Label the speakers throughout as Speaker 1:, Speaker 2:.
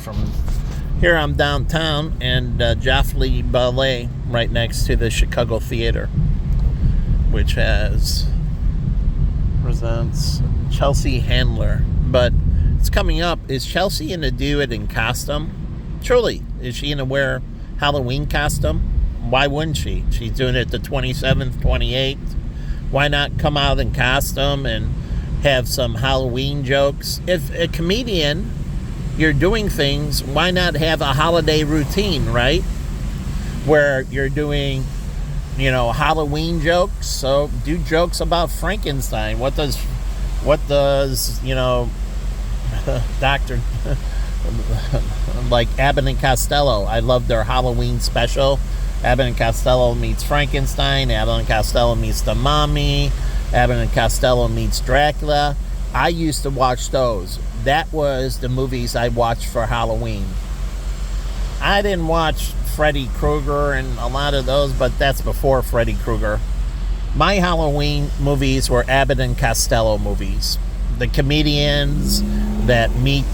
Speaker 1: from here. I'm downtown, and Joffrey Ballet right next to the Chicago Theater, which presents Chelsea Handler. But it's coming up. Is Chelsea going to do it in costume? Truly, is she going to wear Halloween costume? Why wouldn't she? She's doing it the 27th, 28th. Why not come out in costume and have some Halloween jokes? If a comedian, you're doing things, why not have a holiday routine, right? Where you're doing, Halloween jokes. So do jokes about Frankenstein. What does, Dr. like Abbott and Costello. I love their Halloween special. Abbott and Costello meets Frankenstein. Abbott and Costello meets the Mummy. Abbott and Costello meets Dracula. I used to watch those. That was the movies I watched for Halloween. I didn't watch Freddy Krueger and a lot of those, but that's before Freddy Krueger. My Halloween movies were Abbott and Costello movies. The comedians that meet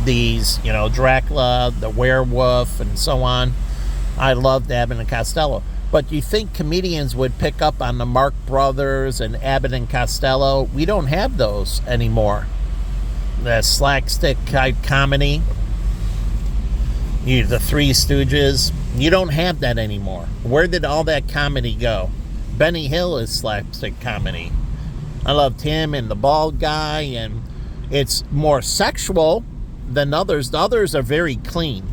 Speaker 1: these, Dracula, the werewolf, and so on. I loved Abbott and Costello. But you think comedians would pick up on the Marx Brothers and Abbott and Costello? We don't have those anymore. The slapstick comedy, the Three Stooges, you don't have that anymore. Where did all that comedy go? Benny Hill is slapstick comedy. I loved him and the bald guy, and it's more sexual than others. The others are very clean.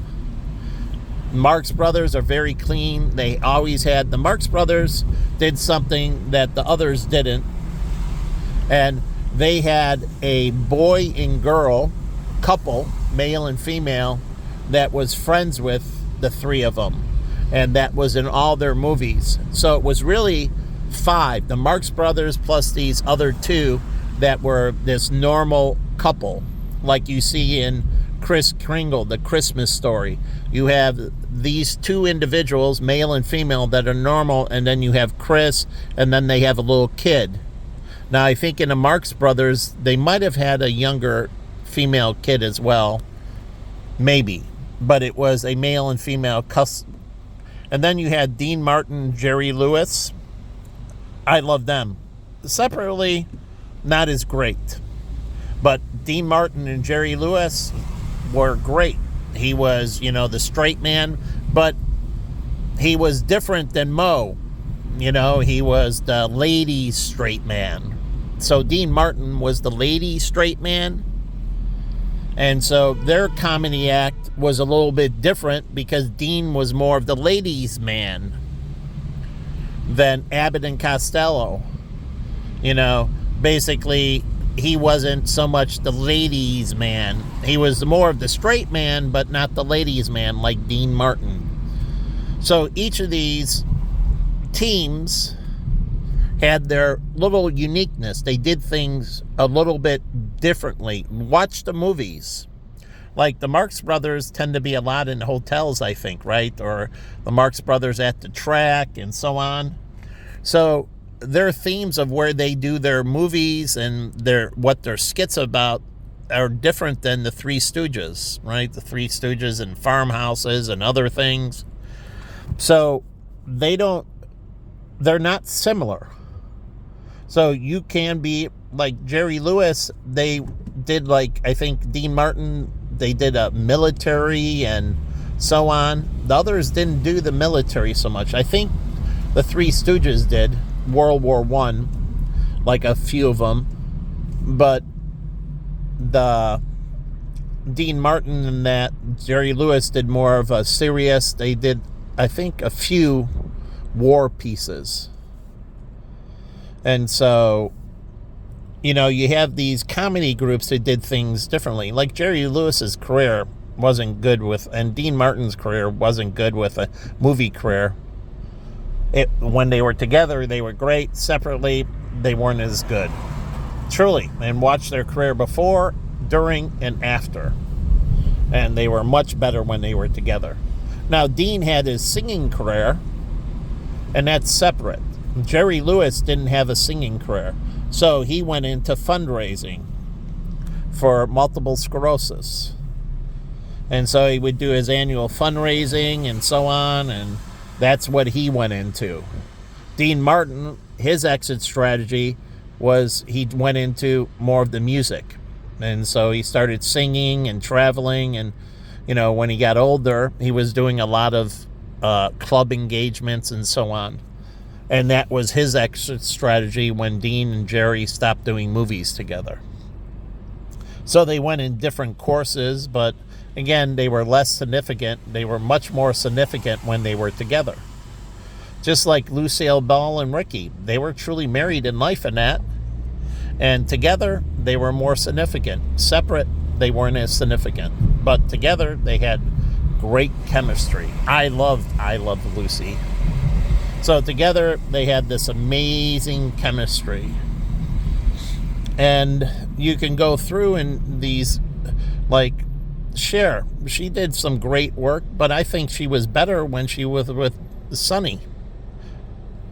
Speaker 1: Marx Brothers are very clean. They always had. The Marx Brothers did something that the others didn't. And they had a boy and girl couple, male and female, that was friends with the three of them. And that was in all their movies. So it was really five. The Marx Brothers plus these other two that were this normal couple. Like you see in Kris Kringle, The Christmas Story. You have these two individuals, male and female, that are normal, and then you have Chris, and then they have a little kid. Now, I think in the Marx Brothers, they might have had a younger female kid as well. Maybe. But it was a male and female couple. And then you had Dean Martin, Jerry Lewis. I love them. Separately, not as great. But Dean Martin and Jerry Lewis were great. He was, the straight man, but he was different than Mo. He was the lady straight man. So Dean Martin was the lady straight man. And so their comedy act was a little bit different because Dean was more of the ladies' man than Abbott and Costello. Basically, he wasn't so much the ladies' man. He was more of the straight man, but not the ladies' man like Dean Martin. So each of these teams had their little uniqueness. They did things a little bit differently. Watch the movies. Like the Marx Brothers tend to be a lot in hotels, I think, right? Or the Marx Brothers at the track and so on. So their themes of where they do their movies and what their skits about are different than the Three Stooges, right? The Three Stooges and farmhouses and other things. So they're not similar. So you can be like Jerry Lewis. They did I think Dean Martin, they did a military and so on. The others didn't do the military so much. I think the Three Stooges did World War I, like a few of them, but the Dean Martin and that Jerry Lewis did more of a serious. They did, I think, a few war pieces. And so, you have these comedy groups that did things differently. Like Jerry Lewis's career wasn't good and Dean Martin's career wasn't good with a movie career. When they were together, they were great. Separately, they weren't as good. Truly. And watch their career before, during, and after. And they were much better when they were together. Now, Dean had his singing career, and that's separate. Jerry Lewis didn't have a singing career. So he went into fundraising for multiple sclerosis. And so he would do his annual fundraising and so on, and that's what he went into. Dean Martin, his exit strategy was he went into more of the music. And so he started singing and traveling, and when he got older, he was doing a lot of club engagements and so on. And that was his exit strategy when Dean and Jerry stopped doing movies together. So they went in different courses, but again, they were less significant. They were much more significant when they were together. Just like Lucille Ball and Ricky. They were truly married in life and that. And together, they were more significant. Separate, they weren't as significant. But together, they had great chemistry. I loved Lucy. So together, they had this amazing chemistry. And you can go through in these, like Cher. She did some great work, but I think she was better when she was with Sonny.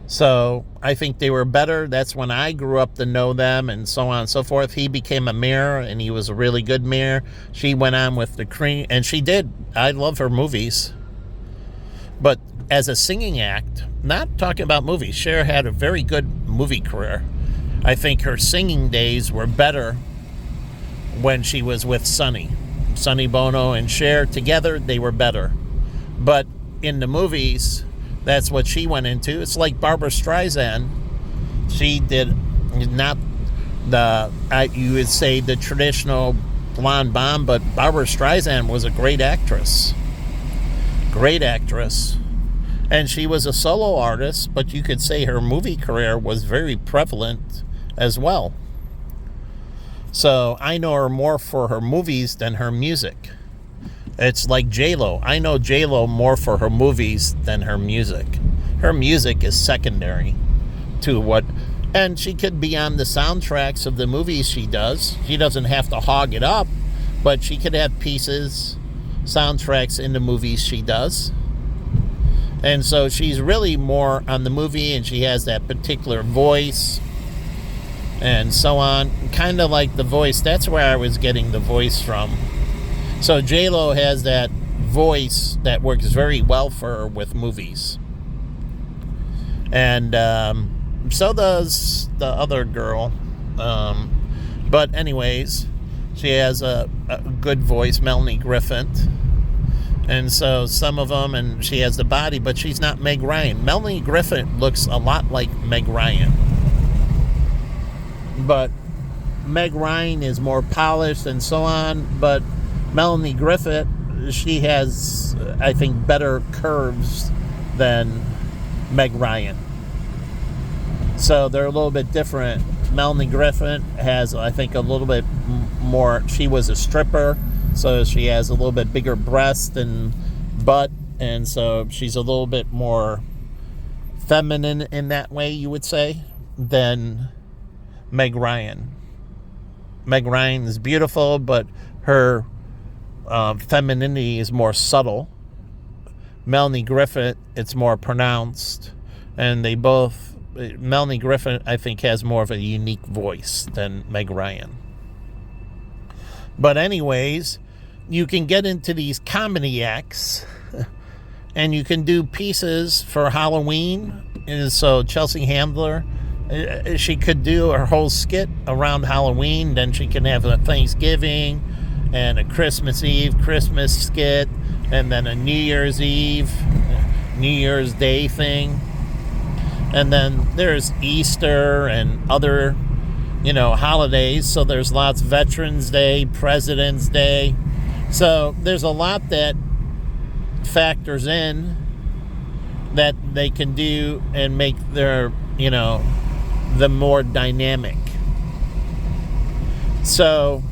Speaker 1: So I think they were better. That's when I grew up to know them and so on and so forth. He became a mayor, and he was a really good mayor. She went on with the Cream, and she did. I love her movies. But as a singing act, not talking about movies, Cher had a very good movie career. I think her singing days were better when she was with Sonny. Sonny Bono and Cher together, they were better. But in the movies, that's what she went into. It's like Barbra Streisand. She did not you would say the traditional blonde bomb, but Barbra Streisand was a great actress. Great actress. And she was a solo artist, but you could say her movie career was very prevalent as well. So I know her more for her movies than her music. It's like J-Lo. I know J-Lo more for her movies than her music. Her music is secondary to what... And she could be on the soundtracks of the movies she does. She doesn't have to hog it up, but she could have pieces, soundtracks in the movies she does. And so she's really more on the movie, and she has that particular voice and so on. Kind of like The Voice. That's where I was getting The Voice from. So J-Lo has that voice that works very well for her with movies. And so does the other girl. But anyways, she has a good voice, Melanie Griffith. And so some of them, and she has the body, but she's not Meg Ryan. Melanie Griffith looks a lot like Meg Ryan. But Meg Ryan is more polished and so on, but Melanie Griffith, she has, I think, better curves than Meg Ryan. So they're a little bit different. Melanie Griffith has, I think, a little bit more, she was a stripper, so she has a little bit bigger breast and butt, and so she's a little bit more feminine in that way, you would say, than Meg Ryan. Meg Ryan is beautiful, but her femininity is more subtle. Melanie Griffith, it's more pronounced, and they both... Melanie Griffith, I think, has more of a unique voice than Meg Ryan. But anyways, you can get into these comedy acts, and you can do pieces for Halloween. And so Chelsea Handler, she could do her whole skit around Halloween. Then she can have a Thanksgiving and a Christmas Eve Christmas skit, and then a New Year's Eve, New Year's Day thing. And then there's Easter and other, holidays. So there's lots, Veterans Day, President's Day. So there's a lot that factors in that they can do and make their, the more dynamic. So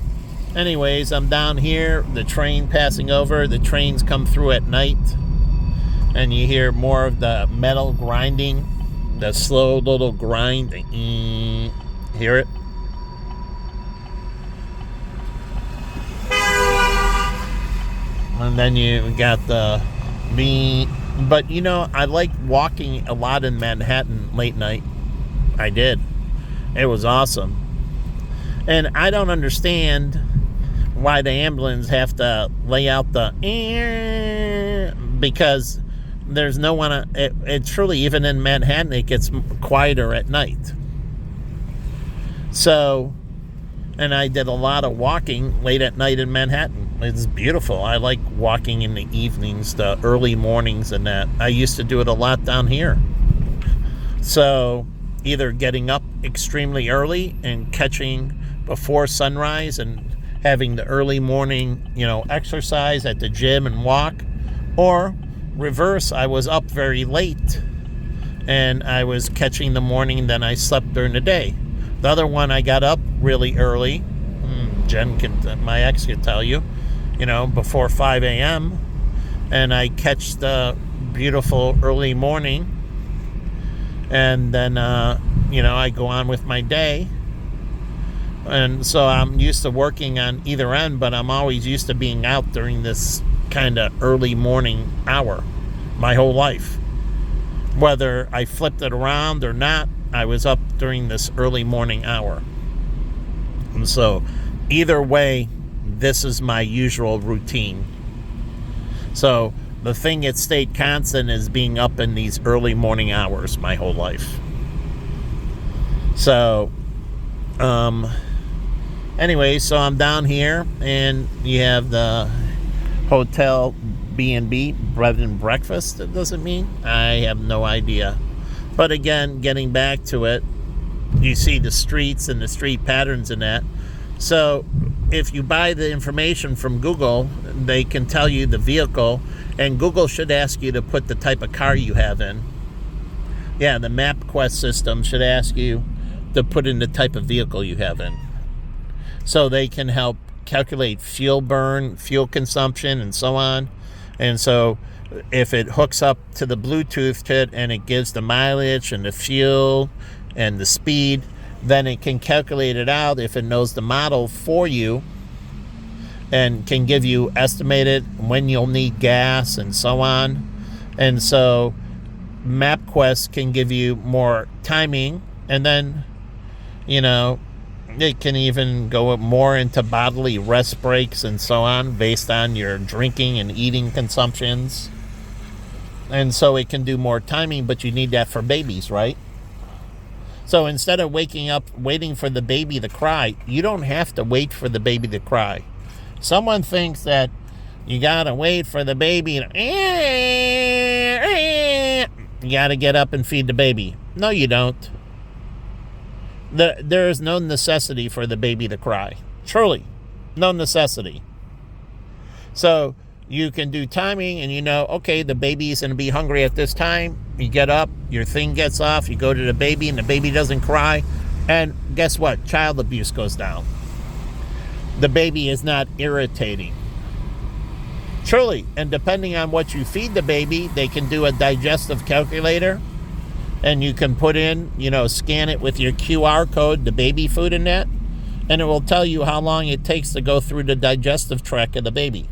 Speaker 1: anyways, I'm down here, the train passing over. The trains come through at night, and you hear more of the metal grinding. The slow little grind. Hear it? And then you got the beat. But, I like walking a lot in Manhattan late night. I did. It was awesome. And I don't understand why the ambulance have to lay out the because there's no one. It truly, even in Manhattan, it gets quieter at night. So, and I did a lot of walking late at night in Manhattan. It's beautiful. I like walking in the evenings, the early mornings and that. I used to do it a lot down here. So either getting up extremely early and catching before sunrise and having the early morning, exercise at the gym and walk, or reverse, I was up very late and I was catching the morning, then I slept during the day. The other one, I got up really early. My ex could tell you, before 5 a.m. and I catch the beautiful early morning, and then I go on with my day. And so I'm used to working on either end, but I'm always used to being out during this kind of early morning hour my whole life. Whether I flipped it around or not, I was up during this early morning hour. And so either way, this is my usual routine. So the thing that stayed constant is being up in these early morning hours my whole life. So, anyway, so I'm down here, and you have the hotel B&B, bread and breakfast. It doesn't mean. I have no idea. But again, getting back to it, you see the streets and the street patterns in that. So if you buy the information from Google, they can tell you the vehicle, and Google should ask you to put the type of car you have in. Yeah, the MapQuest system should ask you to put in the type of vehicle you have in. So they can help calculate fuel burn, fuel consumption, and so on. And so if it hooks up to the Bluetooth kit and it gives the mileage and the fuel and the speed, then it can calculate it out if it knows the model for you, and can give you estimated when you'll need gas and so on. And so MapQuest can give you more timing, and then it can even go more into bodily rest breaks and so on based on your drinking and eating consumptions. And so it can do more timing, but you need that for babies, right? So instead of waking up waiting for the baby to cry, you don't have to wait for the baby to cry. Someone thinks that you gotta wait for the baby to, you gotta get up and feed the baby. No, you don't. There is no necessity for the baby to cry. Truly, no necessity. So you can do timing, and okay, the baby's going to be hungry at this time. You get up, your thing gets off, you go to the baby, and the baby doesn't cry. And guess what? Child abuse goes down. The baby is not irritating. Truly, and depending on what you feed the baby, they can do a digestive calculator. And you can put in, scan it with your QR code, the baby food in that, and it will tell you how long it takes to go through the digestive tract of the baby.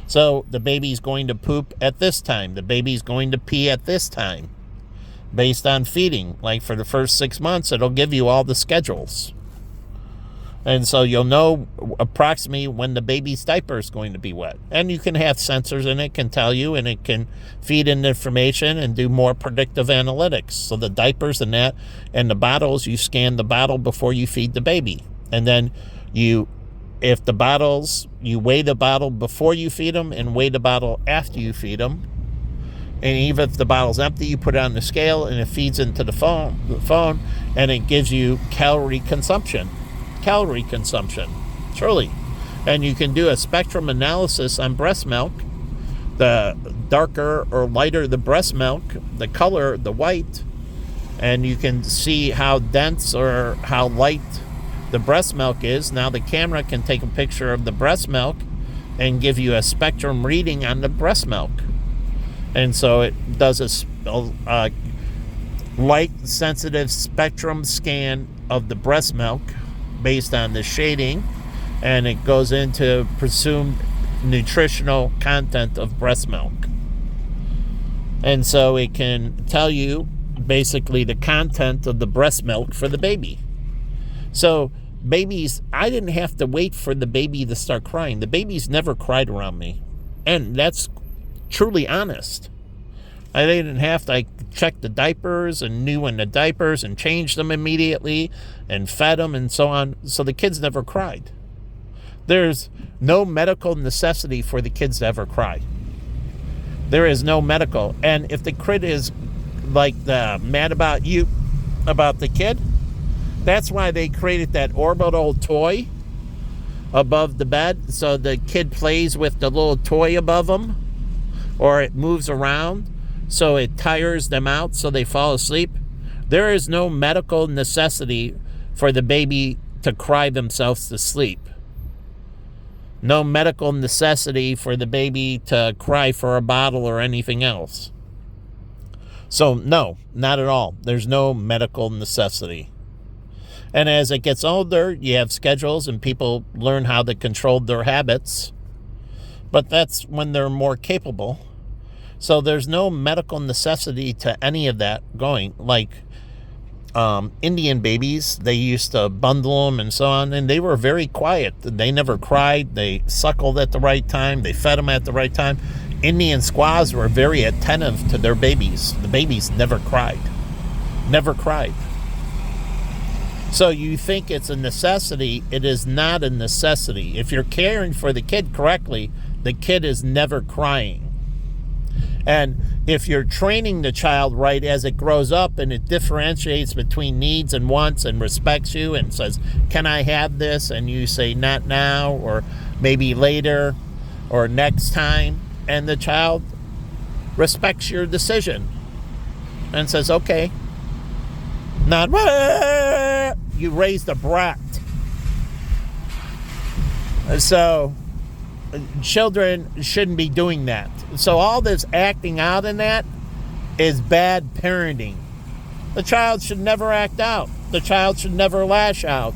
Speaker 1: So the baby's going to poop at this time. The baby's going to pee at this time based on feeding. Like for the first 6 months, it'll give you all the schedules. And so you'll know approximately when the baby's diaper is going to be wet. And you can have sensors in it, can tell you, and it can feed in information and do more predictive analytics. So the diapers and that, and the bottles, you scan the bottle before you feed the baby. And then if the bottles, you weigh the bottle before you feed them and weigh the bottle after you feed them. And even if the bottle's empty, you put it on the scale and it feeds into the phone, and it gives you calorie consumption, truly. And you can do a spectrum analysis on breast milk. The darker or lighter the breast milk, the color, the white, and you can see how dense or how light the breast milk is. Now the camera can take a picture of the breast milk and give you a spectrum reading on the breast milk. And so it does a light sensitive spectrum scan of the breast milk based on the shading, and it goes into presumed nutritional content of breast milk. And so it can tell you basically the content of the breast milk for the baby. So babies, I didn't have to wait for the baby to start crying. The babies never cried around me. And that's truly honest. I didn't have to check the diapers and knew when the diapers and changed them immediately and fed them and so on. So the kids never cried. There's no medical necessity for the kids to ever cry. There is no medical. And if the kid is like mad about you, about the kid, that's why they created that orbital toy above the bed. So the kid plays with the little toy above them, or it moves around. So it tires them out so they fall asleep. There is no medical necessity for the baby to cry themselves to sleep. No medical necessity for the baby to cry for a bottle or anything else. So no, not at all. There's no medical necessity. And as it gets older, you have schedules and people learn how to control their habits. But that's when they're more capable. So there's no medical necessity to any of that going. Like Indian babies, they used to bundle them and so on, and they were very quiet. They never cried. They suckled at the right time. They fed them at the right time. Indian squaws were very attentive to their babies. The babies never cried. Never cried. So you think it's a necessity. It is not a necessity. If you're caring for the kid correctly, the kid is never crying. And if you're training the child right as it grows up and it differentiates between needs and wants and respects you and says, can I have this? And you say, not now, or maybe later, or next time. And the child respects your decision and says, okay. Not, you raised a brat. So children shouldn't be doing that. So all this acting out in that is bad parenting. The child should never act out. The child should never lash out.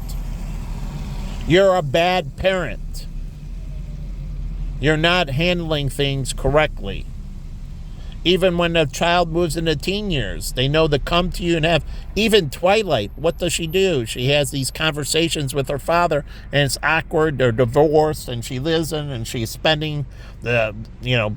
Speaker 1: You're a bad parent. You're not handling things correctly. Even when the child moves into teen years, they know to come to you and have, even Twilight, what does she do? She has these conversations with her father, and it's awkward. They're divorced, and she lives in, and she's spending the,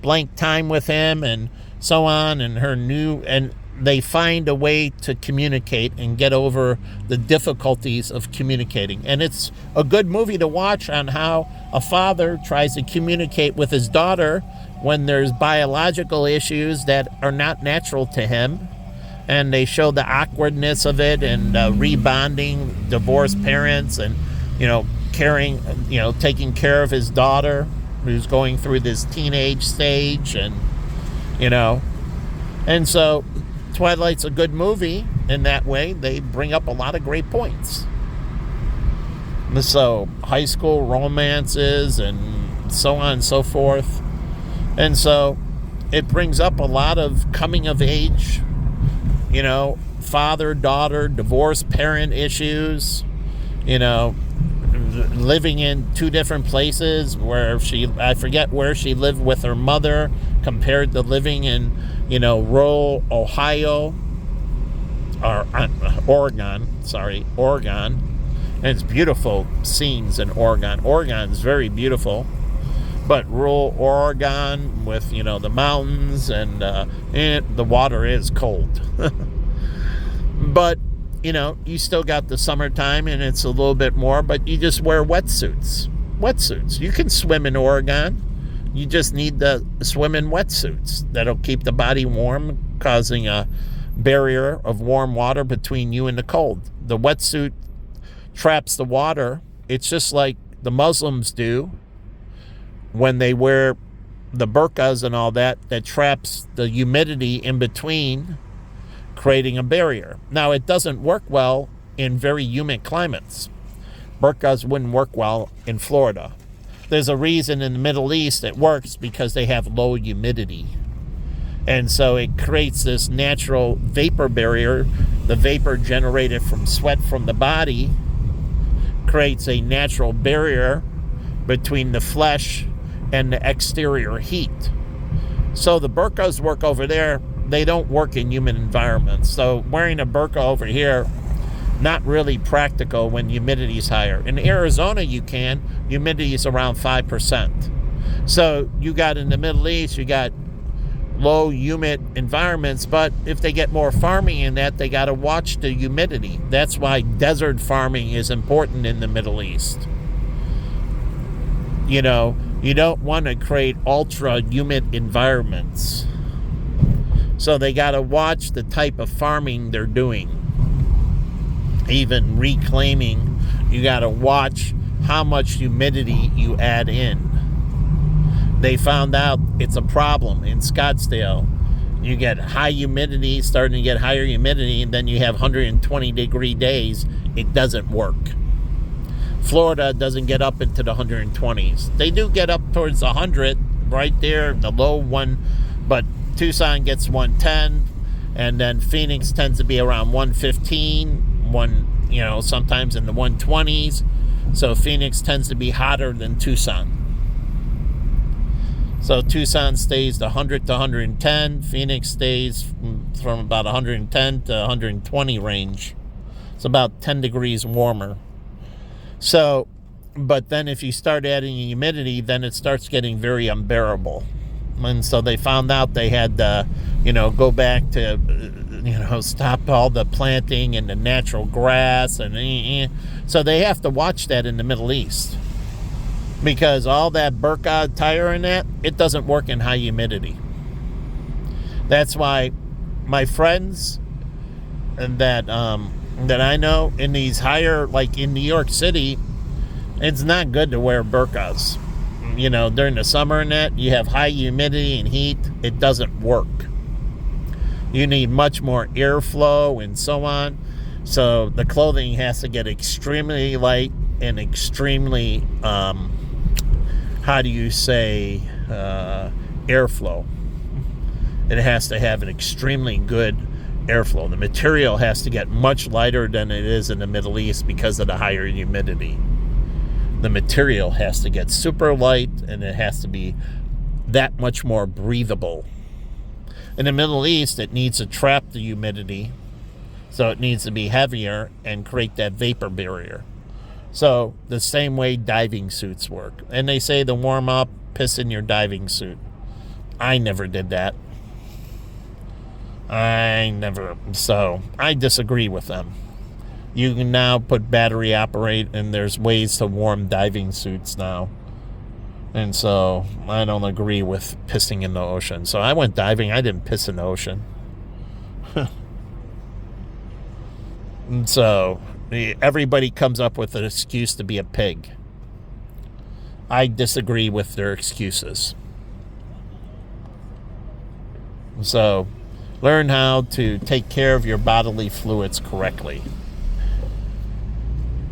Speaker 1: blank time with him, and so on, and they find a way to communicate and get over the difficulties of communicating. And it's a good movie to watch on how a father tries to communicate with his daughter when there's biological issues that are not natural to him, and they show the awkwardness of it, and rebonding divorced parents, and caring, taking care of his daughter who's going through this teenage stage, and and so Twilight's a good movie in that way. They bring up a lot of great points. So high school romances and so on and so forth. And so it brings up a lot of coming of age, father, daughter, divorced parent issues, living in two different places where I forget where she lived with her mother compared to living in, rural Ohio, or Oregon. And it's beautiful scenes in Oregon. Oregon is very beautiful. But rural Oregon with, the mountains and the water is cold. But, you still got the summertime and it's a little bit more, but you just wear wetsuits. You can swim in Oregon. You just need to swim in wetsuits. That'll keep the body warm, causing a barrier of warm water between you and the cold. The wetsuit traps the water. It's just like the Muslims do when they wear the burqas and all that traps the humidity in between, creating a barrier. Now, it doesn't work well in very humid climates. Burqas wouldn't work well in Florida. There's a reason in the Middle East it works, because they have low humidity. And so it creates this natural vapor barrier. The vapor generated from sweat from the body creates a natural barrier between the flesh and the exterior heat. So the burqas work over there. They don't work in humid environments. So wearing a burqa over here not really practical when humidity is higher. In Arizona, you can. Humidity is around 5%. So you got in the Middle East, you got low humid environments, but if they get more farming in that, they got to watch the humidity. That's why desert farming is important in the Middle East. You know, you don't want to create ultra humid environments. So they got to watch the type of farming they're doing. Even reclaiming, you got to watch how much humidity you add in. They found out it's a problem in Scottsdale. You get high humidity, starting to get higher humidity, and then you have 120-degree days. It doesn't work. Florida doesn't get up into the 120s. They do get up towards 100, right there, the low one, but Tucson gets 110, and then Phoenix tends to be around 115, sometimes in the 120s. So Phoenix tends to be hotter than Tucson. So Tucson stays to 100 to 110. Phoenix stays from about 110 to 120 range. It's about 10 degrees warmer. So, but then if you start adding humidity, then it starts getting very unbearable. And so they found out they had to, go back to, stop all the planting and the natural grass. And so they have to watch that in the Middle East. Because all that Burqa tire and that, it doesn't work in high humidity. That's why my friends that I know in these higher, like in New York City, it's not good to wear burqas. During the summer and that, you have high humidity and heat. It doesn't work. You need much more airflow and so on. So the clothing has to get extremely light and extremely, airflow. It has to have an extremely good airflow. The material has to get much lighter than it is in the Middle East because of the higher humidity. The material has to get super light, and it has to be that much more breathable. In the Middle East, it needs to trap the humidity, so it needs to be heavier and create that vapor barrier. So the same way diving suits work. And they say to warm up, piss in your diving suit. I never did that. So I disagree with them. You can now put battery operate, and there's ways to warm diving suits now. And so I don't agree with pissing in the ocean. So I went diving. I didn't piss in the ocean. And so everybody comes up with an excuse to be a pig. I disagree with their excuses. So learn how to take care of your bodily fluids correctly.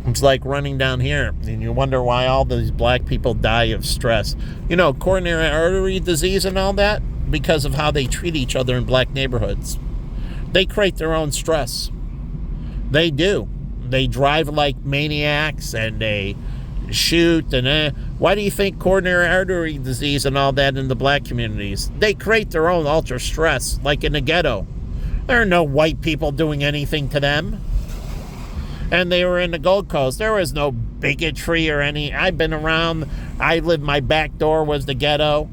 Speaker 1: It's like running down here, and you wonder why all these black people die of stress. Coronary artery disease and all that, because of how they treat each other in black neighborhoods. They create their own stress. They do. They drive like maniacs, and they shoot. And why do you think coronary artery disease and all that in the black communities? They create their own ultra stress, like in the ghetto. There are no white people doing anything to them. And they were in the Gold Coast. There was no bigotry or any. I've been around. My back door was the ghetto.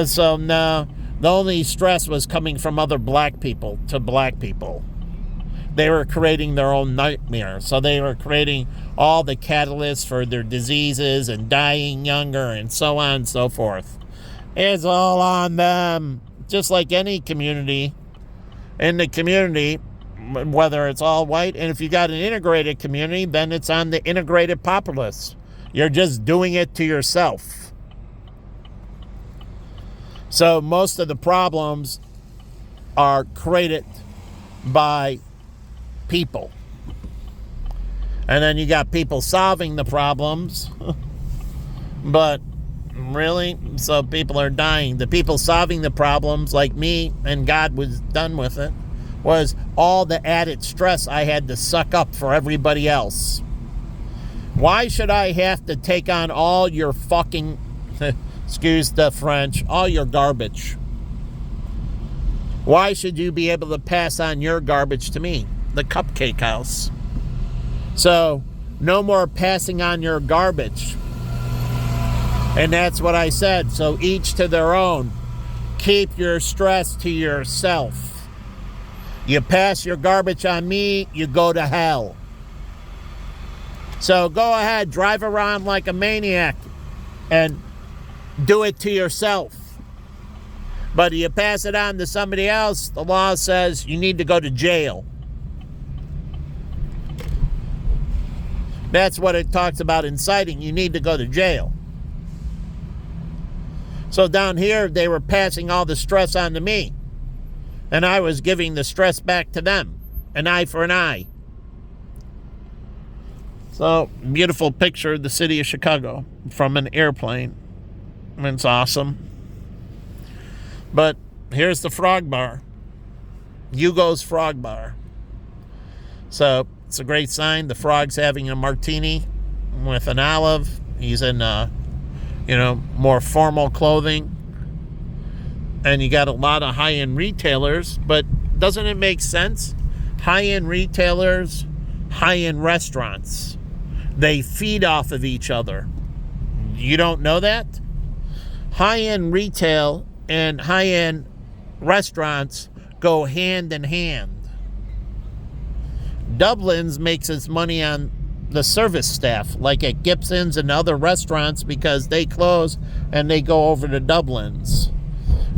Speaker 1: So no, the only stress was coming from other black people to black people. They were creating their own nightmare. So they were creating all the catalysts for their diseases and dying younger and so on and so forth. It's all on them. Just like any community. In the community, whether it's all white, and if you got an integrated community, then it's on the integrated populace. You're just doing it to yourself. So most of the problems are created by people. And then you got people solving the problems. But really, so people are dying. The people solving the problems, like me, and God was done with it, was all the added stress I had to suck up for everybody else. Why should I have to take on all your fucking, excuse the French, all your garbage? Why should you be able to pass on your garbage to me? the Cupcake House. So no more passing on your garbage. And that's what I said. So each to their own. Keep your stress to yourself. You pass your garbage on me, you go to hell. So go ahead, drive around like a maniac and do it to yourself. But you pass it on to somebody else, the law says you need to go to jail. That's what it talks about inciting. You need to go to jail. So down here, they were passing all the stress on to me. And I was giving the stress back to them. An eye for an eye. So, beautiful picture of the city of Chicago from an airplane. It's awesome. But here's the Frog Bar. Hugo's Frog Bar. So, it's a great sign. The frog's having a martini with an olive. He's in, more formal clothing. And you got a lot of high-end retailers. But doesn't it make sense? High-end retailers, high-end restaurants. They feed off of each other. You don't know that? High-end retail and high-end restaurants go hand in hand. Dublin's makes its money on the service staff, like at Gibson's and other restaurants, because they close and they go over to Dublin's.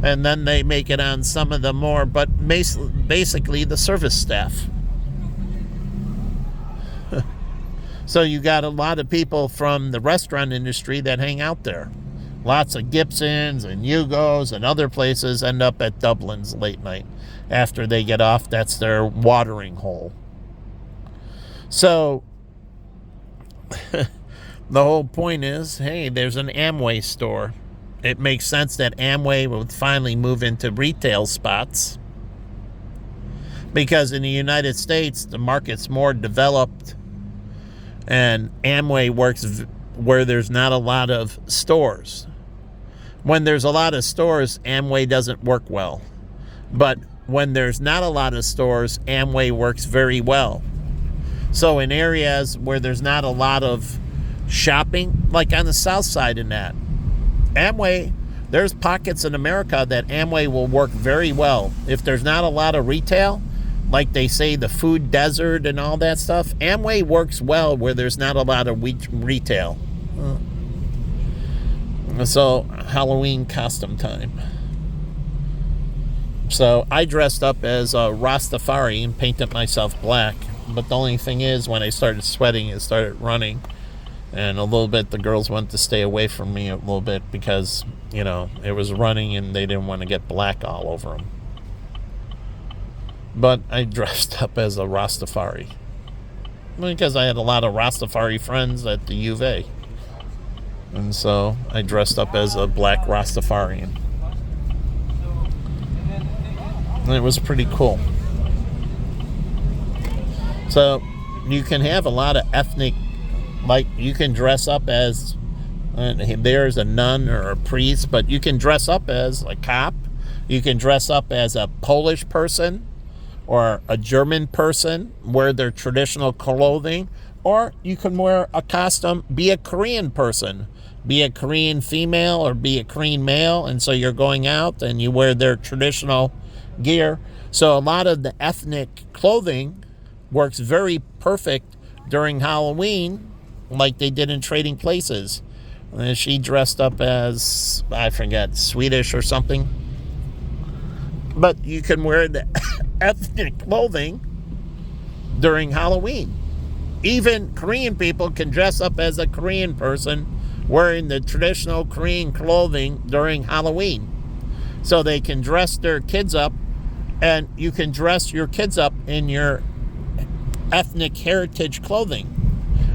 Speaker 1: And then they make it on some of the more, but basically the service staff. So you got a lot of people from the restaurant industry that hang out there. Lots of Gibsons and Hugo's and other places end up at Dublin's late night. After they get off, that's their watering hole. So the whole point is, hey, there's an Amway store. It makes sense that Amway would finally move into retail spots. Because in the United States, the market's more developed. And Amway works where there's not a lot of stores. When there's a lot of stores, Amway doesn't work well. But when there's not a lot of stores, Amway works very well. So in areas where there's not a lot of shopping, like on the south side in that, Amway, there's pockets in America that Amway will work very well. If there's not a lot of retail, like they say the food desert and all that stuff, Amway works well where there's not a lot of retail. So, Halloween costume time. So, I dressed up as a Rastafari and painted myself black. But the only thing is, when I started sweating, it started running. And a little bit, the girls wanted to stay away from me a little bit because, it was running and they didn't want to get black all over them. But I dressed up as a Rastafari. Because I had a lot of Rastafari friends at the U of A. And so I dressed up as a black Rastafarian. And it was pretty cool. So you can have a lot of ethnic, like you can dress up as, there's a nun or a priest, but you can dress up as a cop. You can dress up as a Polish person or a German person, wear their traditional clothing, or you can wear a costume, be a Korean person, be a Korean female or be a Korean male, and so you're going out and you wear their traditional gear. So a lot of the ethnic clothing works very perfect during Halloween, like they did in Trading Places. And she dressed up as, I forget, Swedish or something. But you can wear the ethnic clothing during Halloween. Even Korean people can dress up as a Korean person wearing the traditional Korean clothing during Halloween. So they can dress their kids up, and you can dress your kids up in your ethnic heritage clothing.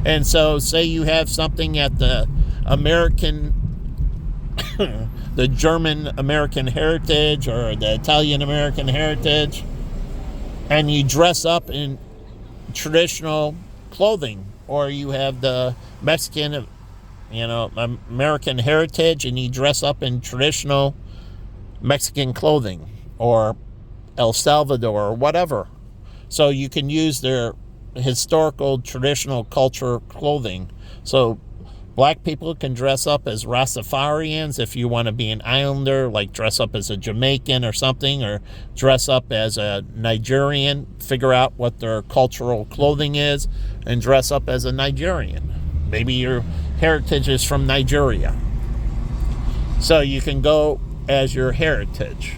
Speaker 1: And so say you have something at the American the German American heritage or the Italian American heritage, and you dress up in traditional clothing, or you have the Mexican American heritage and you dress up in traditional Mexican clothing, or El Salvador or whatever. So you can use their historical, traditional culture clothing. So black people can dress up as Rastafarians if you want to be an islander, like dress up as a Jamaican or something, or dress up as a Nigerian, figure out what their cultural clothing is, and dress up as a Nigerian. Maybe your heritage is from Nigeria. So you can go as your heritage.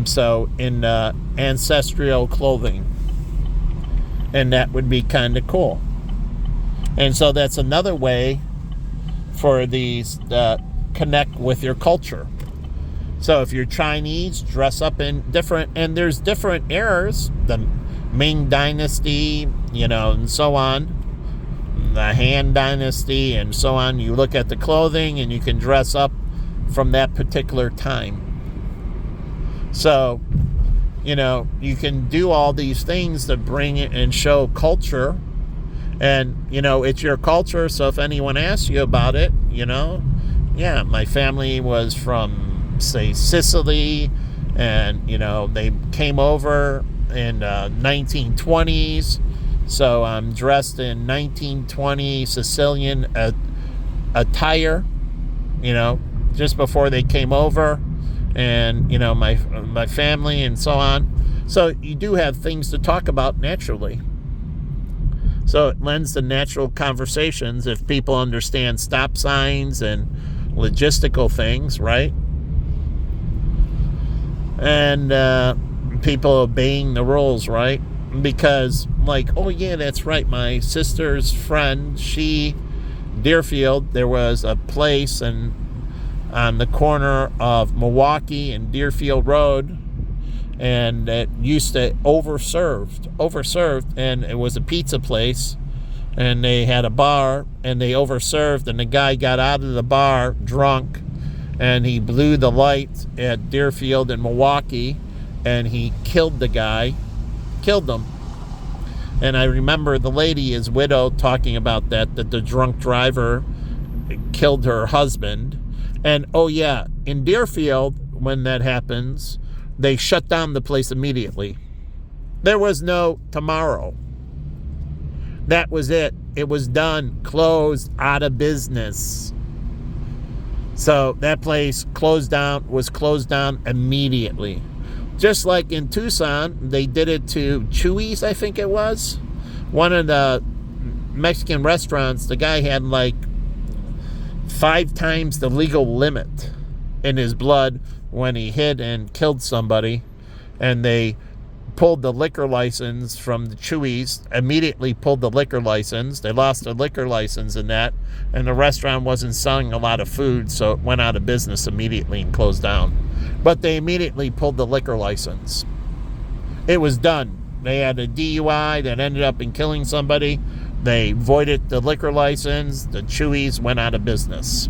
Speaker 1: So in ancestral clothing. And that would be kind of cool. And so that's another way for these connect with your culture. So if you're Chinese, dress up in different, and there's different eras, the Ming Dynasty, and so on, the Han Dynasty, and so on. You look at the clothing and you can dress up from that particular time. So, you can do all these things to bring it and show culture. And, it's your culture, so if anyone asks you about it, yeah, my family was from, say, Sicily, and, they came over in 1920s, so I'm dressed in 1920 Sicilian attire, just before they came over, and, my family and so on. So you do have things to talk about naturally. So it lends to natural conversations if people understand stop signs and logistical things, right? And people obeying the rules, right? Because, oh yeah, that's right, my sister's friend, Deerfield, there was a place on the corner of Milwaukee and Deerfield Road, and it used to overserved, and it was a pizza place, and they had a bar, and they overserved, and the guy got out of the bar drunk, and he blew the light at Deerfield and Milwaukee, and he killed him. And I remember the lady, his widow, talking about that the drunk driver killed her husband. And oh yeah, in Deerfield, when that happens, they shut down the place immediately. There was no tomorrow. That was it. It was done, closed, out of business. So that place was closed down immediately. Just like in Tucson, they did it to Chuy's, I think it was. One of the Mexican restaurants, the guy had 5 times the legal limit in his blood when he hit and killed somebody, and they pulled the liquor license from the Chuy's, immediately pulled the liquor license. They lost the liquor license in that, and the restaurant wasn't selling a lot of food, so it went out of business immediately and closed down. But they immediately pulled the liquor license. It was done. They had a DUI that ended up in killing somebody. They voided the liquor license. The Chuy's went out of business.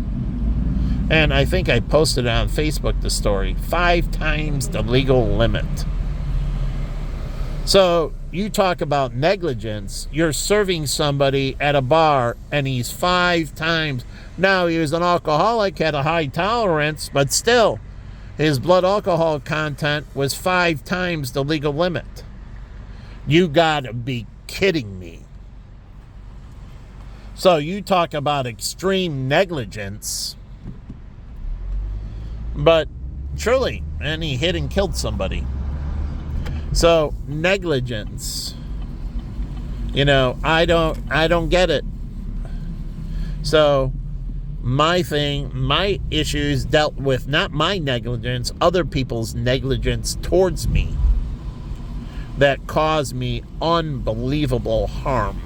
Speaker 1: And I think I posted on Facebook the story. 5 times the legal limit. So you talk about negligence. You're serving somebody at a bar, and he's 5 times. Now, he was an alcoholic, had a high tolerance, but still, his blood alcohol content was 5 times the legal limit. You gotta be kidding me. So you talk about extreme negligence, but truly, and he hit and killed somebody. So negligence, I don't get it. So my issues dealt with not my negligence, other people's negligence towards me that caused me unbelievable harm.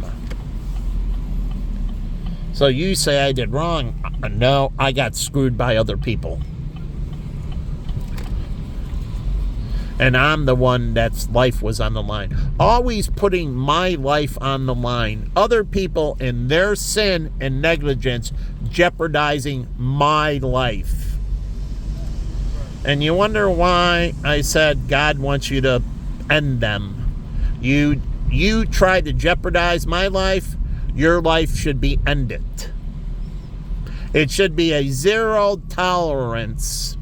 Speaker 1: So you say I did wrong. No, I got screwed by other people. And I'm the one that's life was on the line. Always putting my life on the line. Other people in their sin and negligence jeopardizing my life. And you wonder why I said God wants you to end them. You tried to jeopardize my life, your life should be ended. It should be a 0 tolerance.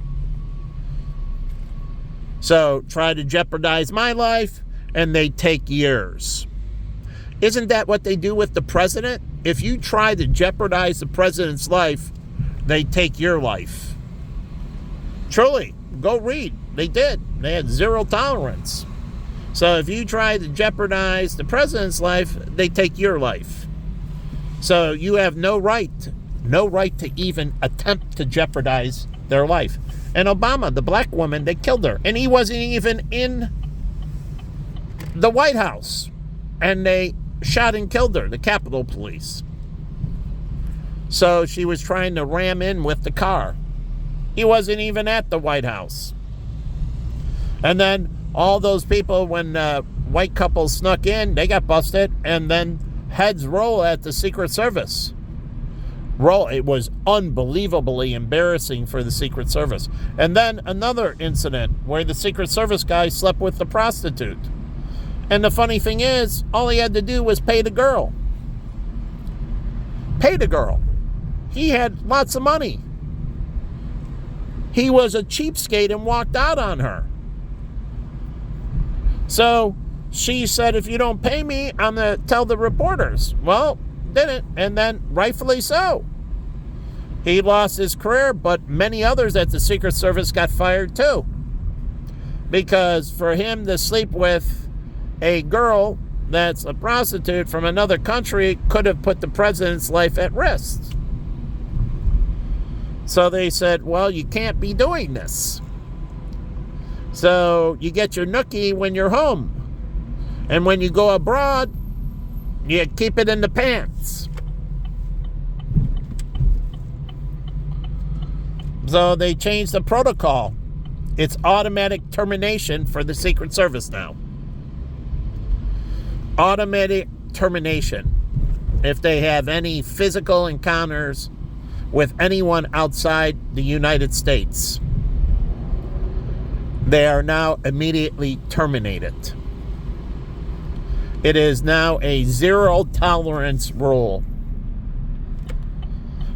Speaker 1: So try to jeopardize my life, and they take years. Isn't that what they do with the president? If you try to jeopardize the president's life, they take your life. Truly, go read. They did. They had zero tolerance. So if you try to jeopardize the president's life, they take your life. So you have no right to even attempt to jeopardize their life. And Obama, the black woman, they killed her. And he wasn't even in the White House. And they shot and killed her, the Capitol Police. So she was trying to ram in with the car. He wasn't even at the White House. And then all those people, when white couples snuck in, they got busted, and then heads roll at the Secret Service. It was unbelievably embarrassing for the Secret Service. And then another incident where the Secret Service guy slept with the prostitute. And the funny thing is, all he had to do was pay the girl. Pay the girl. He had lots of money. He was a cheapskate and walked out on her. So she said, if you don't pay me, I'm going to tell the reporters. Well, didn't. And then rightfully so. He lost his career, but many others at the Secret Service got fired too. Because for him to sleep with a girl that's a prostitute from another country could have put the president's life at risk. So they said, well, you can't be doing this. So you get your nookie when you're home. And when you go abroad, you keep it in the pants. So they changed the protocol. It's automatic termination for the Secret Service now. Automatic termination if they have any physical encounters with anyone outside the United States. They are now immediately terminated. It is now a zero tolerance rule.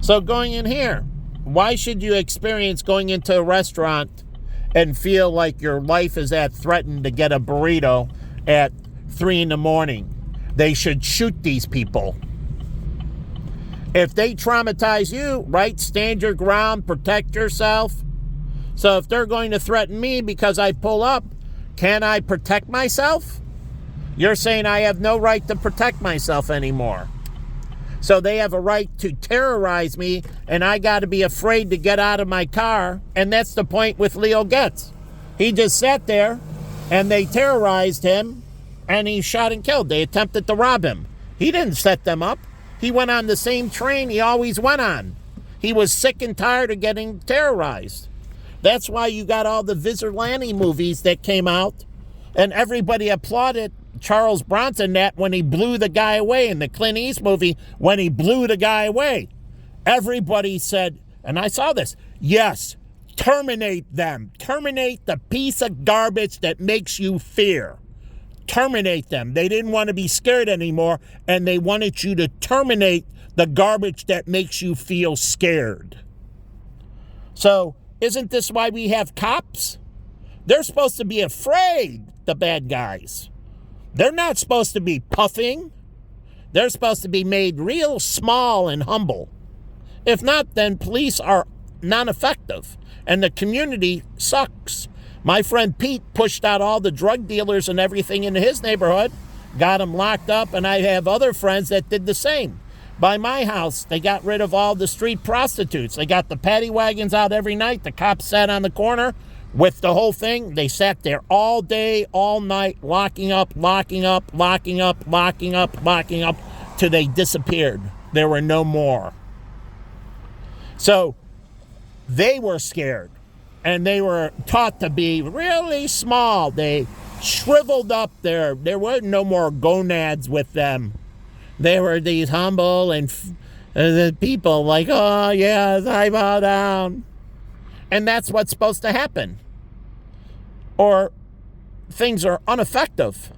Speaker 1: So going in here, why should you experience going into a restaurant and feel like your life is at threatened to get a burrito at 3 a.m? They should shoot these people. If they traumatize you, right, stand your ground, protect yourself. So if they're going to threaten me because I pull up, can I protect myself? You're saying I have no right to protect myself anymore. So they have a right to terrorize me, and I got to be afraid to get out of my car. And that's the point with Leo Getz. He just sat there, and they terrorized him, and he shot and killed. They attempted to rob him. He didn't set them up. He went on the same train he always went on. He was sick and tired of getting terrorized. That's why you got all the Vigilante movies that came out, and everybody applauded Charles Bronson that when he blew the guy away in the Clint Eastwood movie, when he blew the guy away. Everybody said, and I saw this, yes, terminate them. Terminate the piece of garbage that makes you fear. Terminate them. They didn't want to be scared anymore, and they wanted you to terminate the garbage that makes you feel scared. So, isn't this why we have cops? They're supposed to be afraid, the bad guys. They're not supposed to be puffing. They're supposed to be made real small and humble. If not, then police are non-effective, and the community sucks. My friend Pete pushed out all the drug dealers and everything in his neighborhood, got them locked up, and I have other friends that did the same. By my house, they got rid of all the street prostitutes. They got the paddy wagons out every night. The cops sat on the corner with the whole thing. They sat there all day, all night, locking up, till they disappeared. There were no more. So they were scared, and they were taught to be really small. They shriveled up there. There were no more gonads with them. They were these humble and the people like, oh, yes, I bow down. And that's what's supposed to happen. Or things are ineffective.